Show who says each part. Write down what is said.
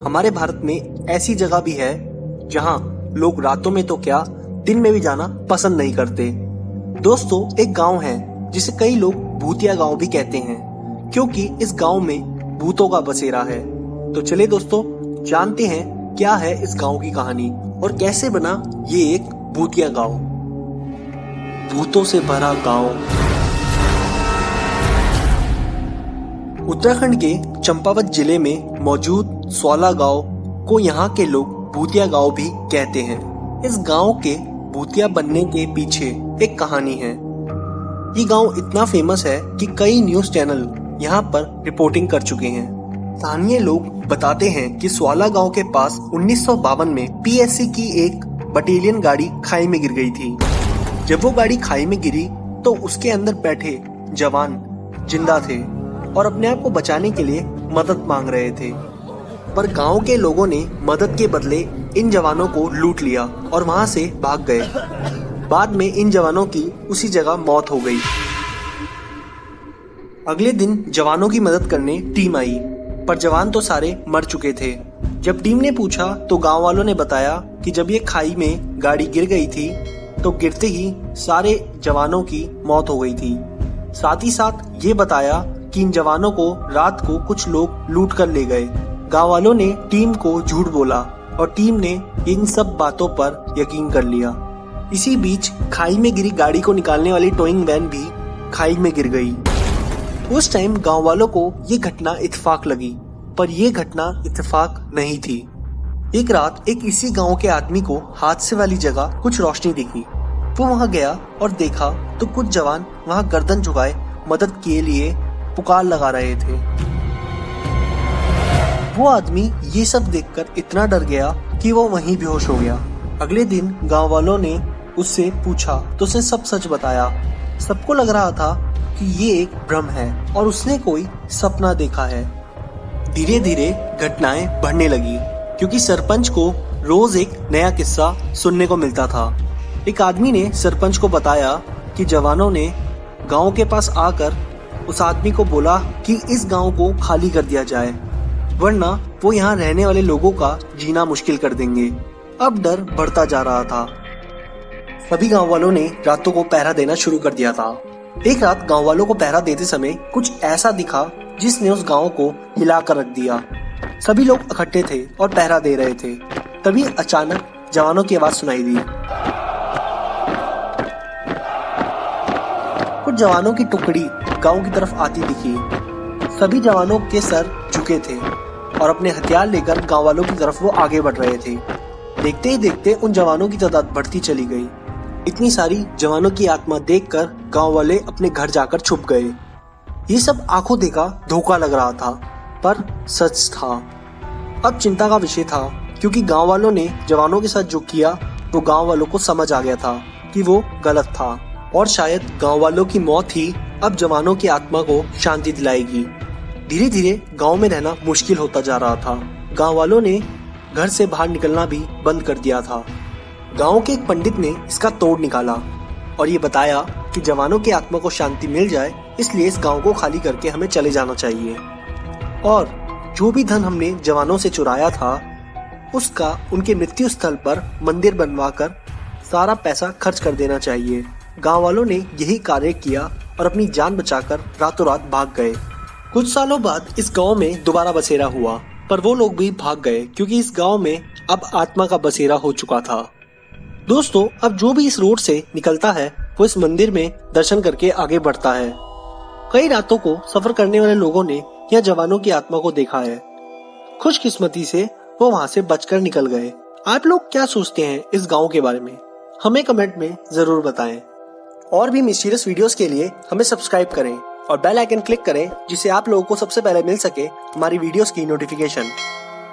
Speaker 1: हमारे भारत में ऐसी जगह भी है जहां लोग रातों में तो क्या दिन में भी जाना पसंद नहीं करते। दोस्तों, एक गांव है जिसे कई लोग भूतिया गांव भी कहते हैं, क्योंकि इस गांव में भूतों का बसेरा है। तो चलिए दोस्तों, जानते हैं क्या है इस गांव की कहानी और कैसे बना ये एक भूतिया गांव। भूतों से भरा गांव। उत्तराखंड के चंपावत जिले में मौजूद स्वाला गांव को यहाँ के लोग भूतिया गांव भी कहते हैं। इस गांव के भूतिया बनने के पीछे एक कहानी है। ये गांव इतना फेमस है कि कई न्यूज चैनल यहाँ पर रिपोर्टिंग कर चुके हैं। स्थानीय लोग बताते हैं कि स्वाला गांव के पास 1952 में पीएससी की एक बटालियन गाड़ी खाई में गिर गई थी। जब वो गाड़ी खाई में गिरी तो उसके अंदर बैठे जवान जिंदा थे और अपने आप को बचाने के लिए मदद मांग रहे थे, पर गांव के लोगों ने मदद के बदले इन जवानों को लूट लिया और वहां से भाग गए। बाद में इन जवानों की उसी जगह मौत हो गई। अगले दिन जवानों की मदद करने टीम आई, पर जवान तो सारे मर चुके थे। जब टीम ने पूछा तो गांव वालों ने बताया कि जब ये खाई में गाड़ी गिर गई थी तो गिरते ही सारे जवानों की मौत हो गई थी। साथ ही साथ ये बताया कि इन जवानों को रात को कुछ लोग लूट कर ले गए। गांव वालों ने टीम को झूठ बोला और टीम ने इन सब बातों पर यकीन कर लिया। इसी बीच खाई में गिरी गाड़ी को निकालने वाली टोइंग वैन भी खाई में गिर गई। उस टाइम गांव वालों को ये घटना इत्तेफाक लगी, पर यह घटना इत्तेफाक नहीं थी। एक रात एक इसी गांव के आदमी को हादसे वाली जगह कुछ रोशनी दिखी। वो वहां गया और देखा तो कुछ जवान वहां गर्दन झुकाए मदद के लिए पुकार लगा रहे थे। वो आदमी ये सब देखकर इतना डर गया कि वो वहीं बेहोश हो गया। अगले दिन गांव वालों ने उससे पूछा तो उसने सब सच बताया। सबको लग रहा था कि ये एक भ्रम है और उसने कोई सपना देखा है। धीरे धीरे घटनाएं बढ़ने लगी, क्योंकि सरपंच को रोज एक नया किस्सा सुनने को मिलता था। एक आदमी ने सरपंच को बताया कि जवानों ने गांव के पास आकर उस आदमी को बोला कि इस गांव को खाली कर दिया जाए, वरना वो यहाँ रहने वाले लोगों का जीना मुश्किल कर देंगे। अब डर बढ़ता जा रहा था। सभी गांव वालों ने रातों को पहरा देना शुरू कर दिया था। एक रात गांव वालों को पहरा देते समय कुछ ऐसा दिखा जिसने उस गांव को हिला कर रख दिया। सभी लोग इकट्ठे थे और पहरा दे रहे थे। तभी अचानक जवानों की आवाज सुनाई दी। कुछ जवानों की टुकड़ी गांव की तरफ आती दिखी। सभी जवानों के सर झुके थे और अपने हथियार लेकर गांव वालों की तरफ वो आगे बढ़ रहे थे। देखते ही देखते उन जवानों की तादाद बढ़ती चली गई। इतनी सारी जवानों की आत्मा देखकर गांव वाले अपने घर जाकर छुप गए। ये सब आंखों देखा धोखा लग रहा था, पर सच था। अब चिंता का विषय था, क्योंकि गांव वालों ने जवानों के साथ जो किया वो गांव वालों को समझ आ गया था कि वो गलत था, और शायद गांव वालों की मौत ही अब जवानों की आत्मा को शांति दिलाएगी। धीरे धीरे गांव में रहना मुश्किल होता जा रहा था। गांव वालों ने घर से बाहर निकलना भी बंद कर दिया था। गांव के एक पंडित ने इसका तोड़ निकाला और ये बताया कि जवानों की आत्मा को शांति मिल जाए, इसलिए इस गांव को खाली करके हमें चले जाना चाहिए, और जो भी धन हमने जवानों से चुराया था उसका उनके मृत्यु स्थल पर मंदिर बनवाकर सारा पैसा खर्च कर देना चाहिए। गांव वालों ने यही कार्य किया और अपनी जान बचाकर रातों रात भाग गए। कुछ सालों बाद इस गांव में दोबारा बसेरा हुआ, पर वो लोग भी भाग गए, क्योंकि इस गांव में अब आत्मा का बसेरा हो चुका था। दोस्तों, अब जो भी इस रोड से निकलता है वो इस मंदिर में दर्शन करके आगे बढ़ता है। कई रातों को सफर करने वाले लोगों ने यहाँ जवानों की आत्मा को देखा है। खुशकिस्मती से वो वहाँ से बचकर निकल गए। आप लोग क्या सोचते हैं इस गाँव के बारे में? हमें कमेंट में जरूर बताएं। और भी मिस्टीरियस वीडियोस के लिए हमें सब्सक्राइब करें और बेल आइकन क्लिक करें, जिससे आप लोगों को सबसे पहले मिल सके हमारी वीडियोस की नोटिफिकेशन।